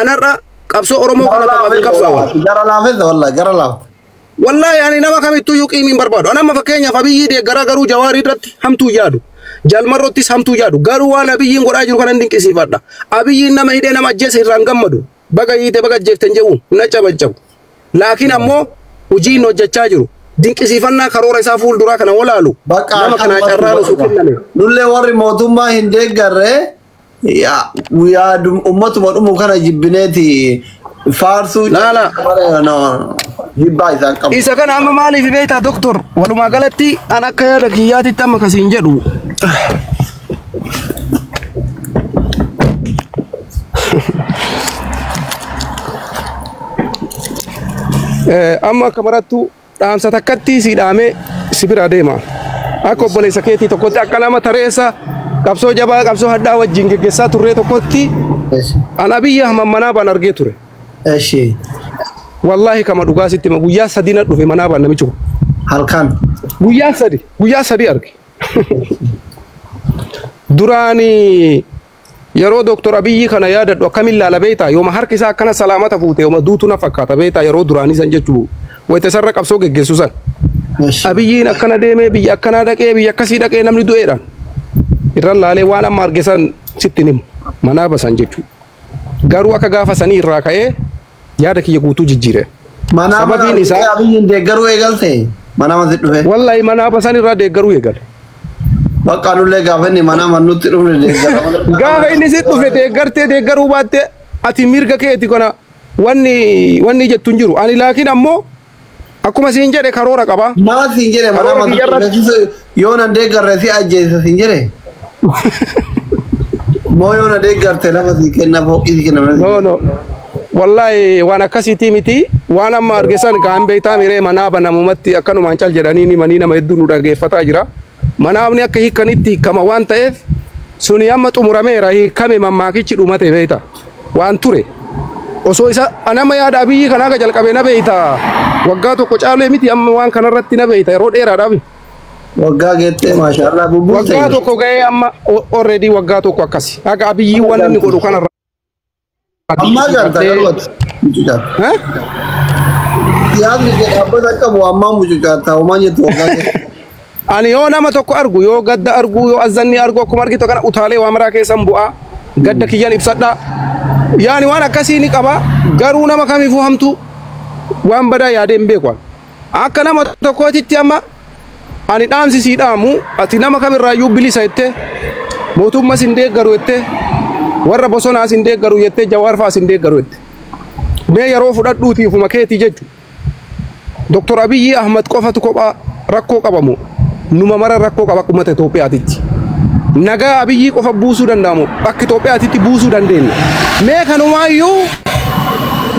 أنا را قبسو أورمو كنا تبابي قبسو جرى لافظ والله جرى لافظ والله يعني نما كم يتوجك إيمين بربادو أنا ما فكيني فبيجي دي غرو جواري رت هم توجادو جال مرة تيس هم توجادو غرو وانا بيجي غراجو كنا ندين كسي فردا أبيجي نما يدي نما جيس رانغام مدو بقى يدي بقى جيف تنجو نجا بجو لكن أمو وجي نوجا تاجرو دين كسي فنا كرورة سافول درا كنا ولا لو نما كنا شرارو سكين نولي وري موتوما هندي غره يا ويا أمة مرمو كنا جبنتي فارسو لا إذا كان أما مالي في بيت دكتور ولما قالتي أنا كيا ركياتي تم كسينجرو أما كمرتو دام ستكتي سيدامي سبير أديما أكو بولي سكيتي تكوتي أكلام تريسا كابسو جبا كابسو هدا وجينج جسا توري تكوتي أنا بيا هم منابا نرجع توري أشي والله كما دوغاسي تما غويا سدينا دو في منابا نميچو هلكان غويا سدي أرجع دراني يرو دكتور أبي كنا يادا دو كامل لا بيتا يوم هركيسا كنا سلامة فوتة يوم دوتنا فكاتا بيتا يرو دراني سنجتو ويتسرق أبسو جسوسان أبي كنا ديمه بيا كنا دكه بيا كسي دكه نمني دويرا إرال لالي وانا مارجسان ستينم منابا سنجتو غارو أكا غافا سني راكاي يادا كي يقوتو جيجيره منابا أبي يندي غارو إيغال تي منابا زيتوه والله منابا سني را دي غارو إيغال بقى نولي غافني منابا نوتيرو دي غافا إني زيتوه دي غارتي دي غارو باتي أتي ميرغا كيتي كنا واني جتونجرو أني لكن أمو أكو ما سينجره كارورا كابا ما سينجره منابا يونا دي غارسي أجيسا سينجره مو يونا دي غارتي لما سيكنا فوقي سيكنا no والله وانا كسيتي متي وانا ما أرجسان كان بيتا ميري منابا نمومتي أكانو مانشال جرانيني منينا ما يدونو راجع فتاجرا منابني أكهي كنيتي كما وان تايف سوني أما تمرمي راهي كم مما كيشي روماتي بيتا وان توري osoo isa anama yaada biyyi kana ga jalqabe na beeyta waggaa tokko caalee miti amma waan kana irratti na beeyta yeroo dheeraadhaaf waggaa geettee maashaallah bubbulte waggaa tokko ga'ee amma already waggaa tokko akkasi haga biyyi waan inni godhu kana amma garta galwat ha yaadni ke dhaabbata qabu amma mucucaata uummanyetu waggaa ani yoo nama tokko argu yoo gadda argu yoo azanni argu akkuma argitu kana utaalee waa maraa keessan bu'aa gadda kiyyan ibsadha يعني وانا كسيني كبا غارونا ما كامي فهمتو وان بدا يادين بيكوان اكنا ما تكوتي تياما اني دامسي سي دامو اتينا ما كامي رايو بلي سايته موتو ما سيندي غارويته ور بوسونا سيندي غارويته جوار فا سيندي غارويته مي يرو فددوتي فما كيتي ججو دكتور ابي احمد قفاتو كوبا ركو قبامو نوما مر ركو قبا كومته توبياتي naga abiyyi qofa buusuu danda'amu bakki Itoophiyaatti buusuu dandeenya mee kanumaayyu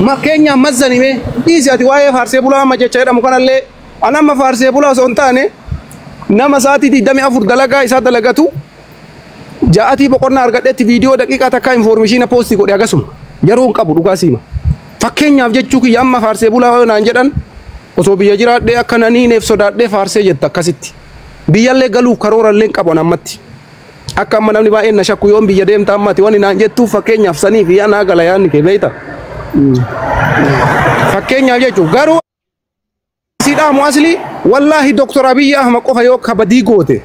makkeenya mazzanime dhiisati waa'ee faarsee bulaa amma jecha jedhamu kanallee anamma faarsee bulaa osoo hin taane nama sa'aatii 24 dalagaa isaa dalagatu ja'atii boqonnaa argadhetti viidiyoo daqiiqaa takka infoormeeshina poostii godhe agasuma yeroo hin qabu dhugaa siima fakkeenyaaf jechuu kiyya amma faarsee bulaa naan jedhan osoo biyya jiraadhee akka naniineef sodaadhee faarsee jetta akkasitti biyyallee galuuf karoorallee hin qabu anammatti akka amma namni baay'een na shakku yoon biyya deemta ammati wani naan jettu fakkeenyaaf sanii fi ana gala yaanni kee beeyta fakkeenyaaf jechuun garuu sidaamu asli wallahi doktor Abiy Ahmed qofa yoo kabadii goote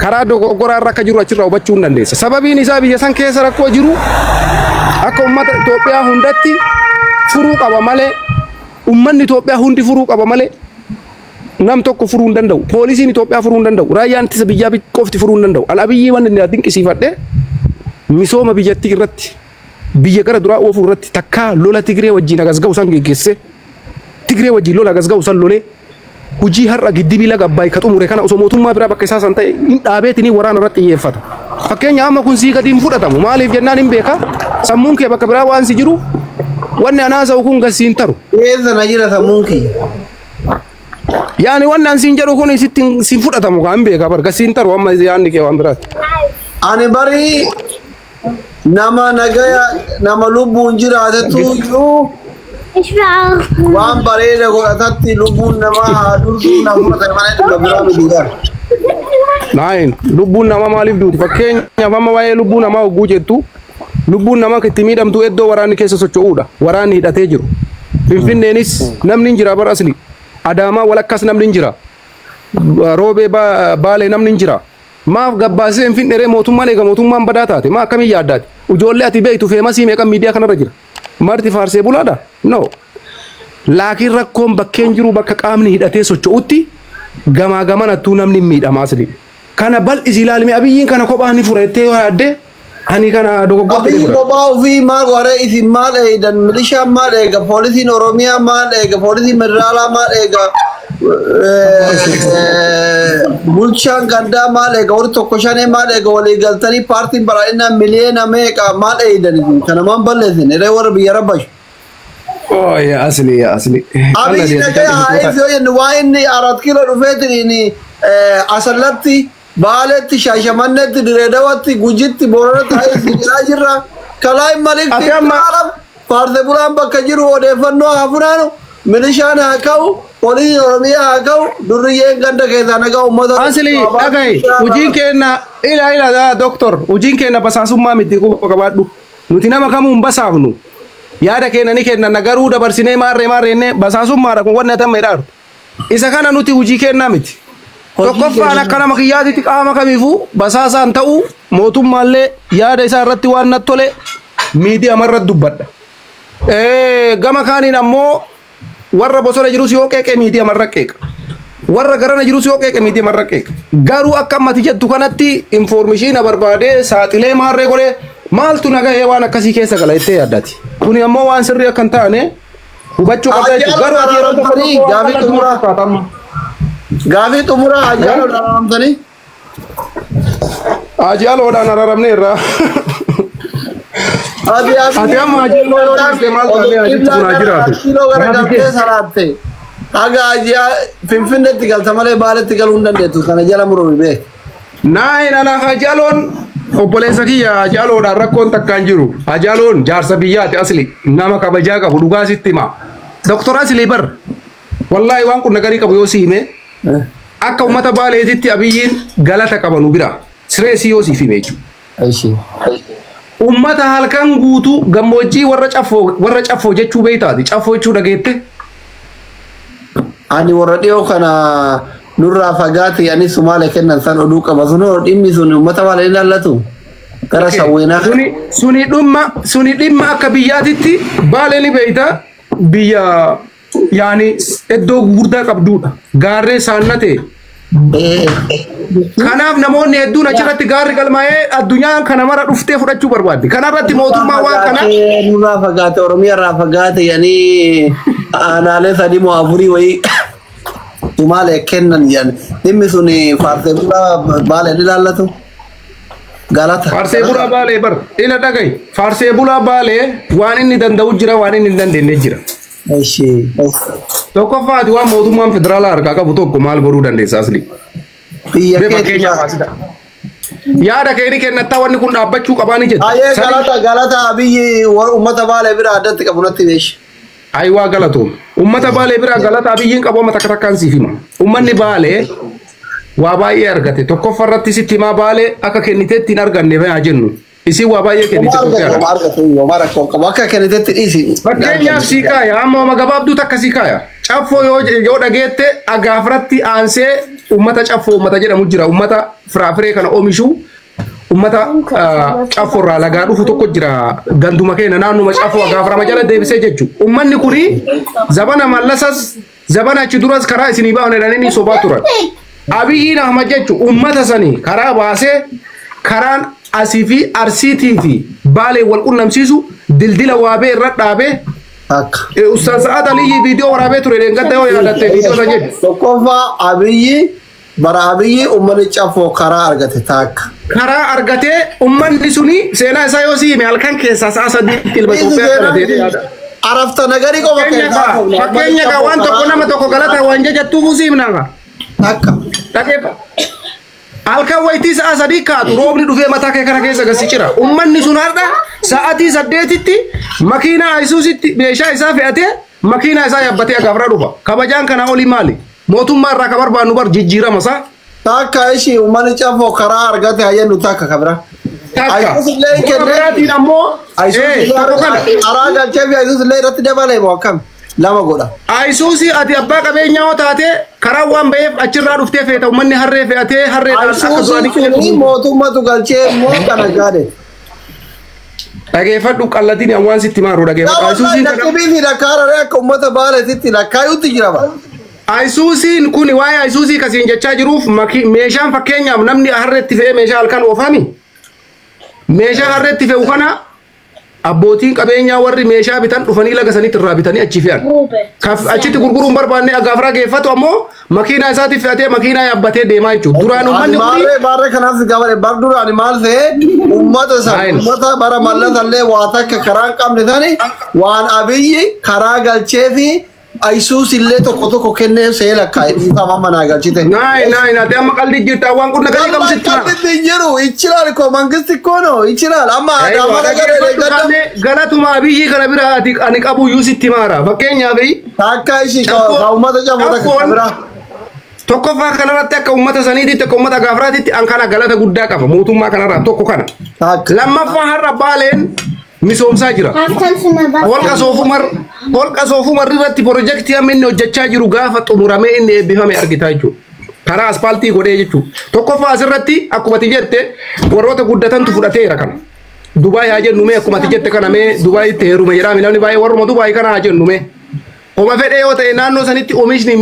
karaa dogoggora irra akka jiru achirraa hubachuu hin dandeessa sababiin isaa biyya san keessa rakkoo jiru akka ummata Itoophiyaa hundatti furuu qaba malee ummanni Itoophiyaa hundi furuu qaba malee nam tokko furuu hin danda'u poolisiin Itoophiyaa furuu hin danda'u raayyaan ittisa biyyaa qofti furuu hin danda'u Abiyyi waan inni dinqisiifadhe misooma biyyattii irratti biyya gara duraa oofuu irratti takka lola Tigree wajjin agasga'u san geggeesse Tigree wajjin lola agasga'u san lolee hujii har'a giddibii laga Abbaay ka xumure kana osoo mootummaa biraa bakka isaa san ta'e hin dhaabeetinii waraana irratti xiyyeeffata fakkeenya amma kun sii gadi hin fudhatamu maaliif jennaan hin beeka sammuun kee bakka biraa waan si jiru wanni anaasa'u kun gasiin taru eessa na jira sammuun kee يعني وانا نسين جرو كوني سين فوتا تامو كان بيكا بركا سين ترو اما يعني كي وامبرات اني بري نما نغيا نما لوبون جرا دتو يو وام بري لغو اتاتي لوبون نما دورسو نما ترمانه بغرام ديار ناين لوبون نما ماليف دوت فكين يا فما واي لوبون نما غوجتو lubbuun namaa itti miidhamtu eddoo waraanni keessa socho'uudha waraanni hidhatee jiru Finfinneenis namni jira bar asli Adaamaa walakkas namni jira roobee baalee namni jira maaf gabbaasee Finfinnee mootummaan eega mootummaan badaa taate maa akkamii yaaddaati ijoollee ati beektu feemasii meeqa miidiyaa kanarra jira marti faarsee bulaadha no laakiin rakkoon bakkeen jiru bakka qaamni hidhatee socho'utti gamaa gamanattuu namni miidhamaa asli kana bal'isi ilaalme abiyyiin kana kophaa ni furettee yoo yaadde ani kana dogoggorte abiyyi kophaa ofii maal waree isin maal eegan milishaan maal eega poolisiin oromiyaa maal eega poolisiin federaalaa maal eega bulchaan gandaa maal eega warri tokko shanee maal eega walii galtanii paartiin badhaadhinaa miliyoona meeqa maal eegan kana maan balleessin irree warra biyya rabbashu. Oh ya asli abiyyi nagaya haa'eef yoo jennu waa inni 4 kiiloo dhufeetiniin asallatti baaletti shaashamannetti direedawatti gujitti booranatti haa'eef jirra kalaa malikti paarte bulaan bakka jiru odeeffannoo haa funaanu milishaan haa ka'u poolisiin oromiyaa haa ka'u durriyyeen ganda keessaa nagaa uummata asli dhagaye hojiin kenna ila doktor hojiin kenna basaasummaa miti quba qabaadhu nuti nama kamuu hin basaafnu yaada kenna ni kenna nagaruu dabarsinee maarree basaasummaadha kun wanni atamma jedhaaru isa kana nuti hojii kennaa miti tokkoffaan akka nama kiyyaatitti qaama kamiifuu basaasaan ta'uu mootummaallee yaada isaa irratti waan natti tole miidiyaa marra dubbadha gama kaaniin ammoo warra bosona jirus yoo qeeqe miidiyaa marra qeeqa warra garana jirus yoo qeeqe miidiyaa marra qeeqa garuu akka ammati jettu kanatti informeeshiina barbaadee saaxilee maarree godhee maaltu nagahee waan akkasii keessa gala ittee yaaddaati kuni ammoo waan sirrii akka hin taane hubachuu qabda jechuudha garuu ati yeroo tokko gaafii xumuraa ajaaloo dhararamtanii ajaaloodhaan araramne irraa ati amma ajaalloo yoo dhiste maal taanee ajitti kunaa jiraatu kiiloo garagaltee saraatte haga ajaa finfinneetti galta malee baaletti galuu hin dandeettu kana jala murumi beek naayin anaaf ajaaloon obboleessa kiyya ajaaloodhaan rakkoon takkaan jiru ajaaloon jaarsa biyyaati asli nama kabajaa qabu dhugaa sitti hima doktor asli bar wallaahi waan kun nagarii qabu yoo siime akka ummata baaleetitti abiyyiin galata qabanu bira sireesii yoo siif hime jechuudha ummata halkan guutuu gammoojjii warra caffoo jechuu beeytaati caffoo jechuu dhageette ani warra dhiyoo kana nurraa fagaate ani Sumaalee kennan san oduu qaba sunoo dhimmi sun ummata baala ilaallatu gara sawweenaa suni dhimma akka biyyaatitti baalee ni beeyta biyya yaani eddoo gurguddaa qabduudha gaarree saannate kanaaf namoonni hedduun achirratti gaarri galmaa'ee addunyaan kana mara dhuftee fudhachuu barbaadde kanarratti mootummaa waan kana nurraa fagaate oromiyaa irraa fagaate yani aanaalee sadii moo afurii wayii Sumaalee kennan yani dhimmi sun faarsee bulaa baalee ilaallatu galata faarsee bulaa baalee bar ila dhagaye faarsee bulaa baalee waan inni danda'u jira waan inni hin dandeenye jira tokkoffaati waan mootummaan federaalaa harkaa qabu tokko maal godhuu dandeessa asli yaada keeni kennattaa wanni kun dhaabbachuu qabaani jette galata abiyyi ummata baalee bira addatti qabu natti beeshi aywa galatoom ummata baalee bira galata abiyyiin qabu mata takkaan siif hima ummanni baalee waa baay'ee argate tokkoffa irratti sitti himaa baalee akka kenniteetti hin arganne haa jennu isi waa baay'ee kennite akka kenniteetti dhiisi fakkeenyaaf sii kaaya amma magabaabduu takka sii kaaya caffoo yoo dhageette agaafratti aansee ummata caffoo ummata jedhamu jira ummata firaafiree kana oomishu ummata caffoo irraa lagaa dhufu tokko jira ganduma keenya naannuma caffoo agaaframa jala deebisee jechuudha ummanni kuni zabana mallasas zabana achi duras karaa isinii baafne jedhanii sobaa turan abiyyiin ahmad jechuudha ummata sanii karaa baasee karaan asii fi arsiitii fi baalee wal qunnamsiisu dildila waabee irra dhaabee Ustaz Sa'ad Aliyyi viidiyoo waraabee ture gadda yoo yaadatte viidiyoo isa jedhu tokkoffaa abiyyi bara abiyyi ummanni caffoo karaa argate taakka karaa argatee ummanni suni seenaa isaa yoo siime halkan keessaa sa'a sadiitti ilma Itoophiyaa kana deemee yaada arafta nagarii qofa fakkeenya waan tokko nama tokko galata waan jajattuuf siimnaa akka dhageeffa halkan waytii sa'a sadii kaatu roobni dhufee mataa kee kana keessa gasi cira ummanni sun har'a sa'atii 8tti makiinaa Isuuzitti meeshaa isaa fe'atee makiinaa isaa yaabbatee agaafra dhufa kabajaan kana oli maali mootummaa irraa ka barbaannu bar jijjiirama isaa taakka ishii ummanni caffoo karaa argate hayyannu taakka kabira Ayisuus illee hin kenne. Biraatiin ammoo Karaa galchee fi ayisuus illee irratti dabalee moo akkam lama godha. Ayisuusi ati abbaa qabeenyaa yoo taate karaa waan ba'eef achirraa dhuftee feeta uummanni harree fe'atee harreedhaan akka Ayisuus mootummatu galchee immoo kana gaade. dhageeffadhu qallattiin waan sitti maaru dhageeffadhu. Ayisuusiin Dhaqibii lakkaararee akka uummata baaleetitti lakkaayuutti jira ba. Ayisuusiin kun waa'ee ayisuusii kasiin jechaa jiruuf meeshaan fakkeenyaaf namni harreetti fe'ee meeshaa halkan oofami. Meeshaa harreetti fe'u kana abbootiin qabeenyaa warri meeshaa bitan dhufanii laga sanitti irraa bitanii achi fe'an. Achitti gurguruun barbaanne agaafraa geeffatu ammoo makiinaa isaatiif fe'atee makiinaa yaabbatee deemaa jechuudha. Duraan uummanni kun baarree kanaaf gabare bar duraan maal ta'e uummata sana uummata bara mallatallee waa takka karaa hin qabne tani waan abiyyi karaa galchee fi Ayisuus illee tokko kennee see lakkaa'e dhiisaa mamma naa galchite. Naay ati amma qaldi jirta waan kun nagaa qabu sitti maa. Qaldi jiru ichiraal ko mangisti kono ichiraal amma adaama nagaree gadda. Galatuma abiyyi kana bira ati ani qabu iyyuu sitti maara fakkeenyaaf akka ishii uummata caafata kana bira. Tokkoffaa kanarratti akka uummata saniititti akka uummata gaafraatitti an kana galata guddaa qaba mootummaa kanarraa tokko kana. Lammaffaa har'a baaleen misoomsaa jira. Holqa soofumarri irratti piroojeektii amma inni hojjechaa jiru gaafa xumuramee inni eebbifame argitaa jechuudha. Karaa aspaaltii godhee jechuudha. Tokkoffaa asirratti akkuma ati jette warroota guddatantu fudhateera kana. Dubaay haa jennu mee akkuma ati jette kana mee Dubaayitti heeruma jedhame namni baay'ee warruma Dubaay kana haa jennu mee. Oma fedhee yoo ta'e naannoo sanitti oomishni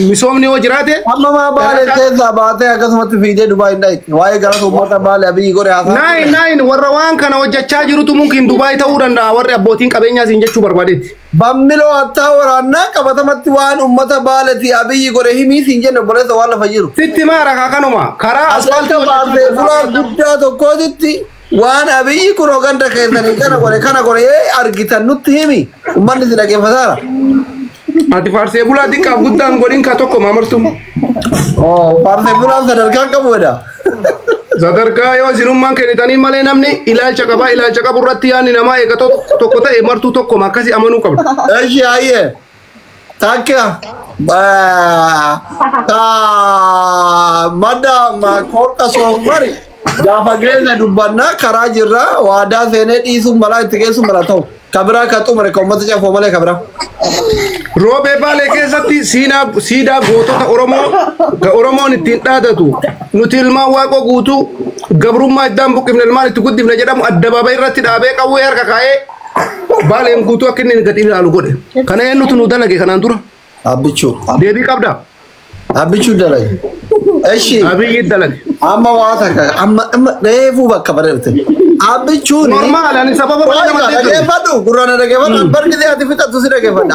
misoomni yoo jiraate. Amma maa baalee keessaa baatee akkasumatti fiidee Dubaay hin dha'itti. Waa'ee gara uummata baalee abiyyi godhe haasaa. Naayin warra waan kana hojjechaa jirutu mumkin Dubaay ta'uu danda'a warri abbootiin qabeenyaa siin jechuu barbaadetti. Bammiloo hattaa waraannaa qabatamatti waan uummata baaleeti abiyyi godhe himii siin jenne obboleessa waan lafa jiru. Sitti maara kanuma karaa asfaaltii baasee fuula guddaa tokkootitti waan abiyyi kun ganda keessanii kana godhe argitan nutti himi uummanni si dhaggeeffataara. Ati faarsee bulaa xiqqaaf guddaan godhin ka tokko maamartu. Faarsee bulaan sadarkaan qabu jedha. Sadarkaa yoo isinummaan kennitanii malee namni ilaalcha qaba ilaalcha qabu irratti yaadni namaa eega tokko ta'e martuu tokko akkasii amanuu qabda. Eeshi hayyee takka madda korqa soofmari gaafa geenya dubbannaa karaa jirra waadaa seenee dhiisuun malaa itti geessuun mala ta'u kabiraa kan xumure kan uummata cafoo malee kabiraa. Roobee baalee keessatti siidaa gootota Oromoon ittiin dhaadatu nuti ilmaan waaqoo guutuu gabrummaa iddaan buqqifne ilmaan itti guddifne jedhamu addabaabayii irratti dhaabee qawwee harka kaa'ee baaleen guutuu akka inni gadi ilaalu godhe. Kana eenyutu nu dalage kanaan dura? Abbichuu. Deebii qabdaa? Abbichuu dalage. Eshi. Abiyyi dalage. Amma waa takka amma reefuu bakka bareerte. Abbichuun. Normaal ani sababa dhaggeeffadhu gurraan dhaggeeffadhu bargi ati fixattu si dhaggeeffadha.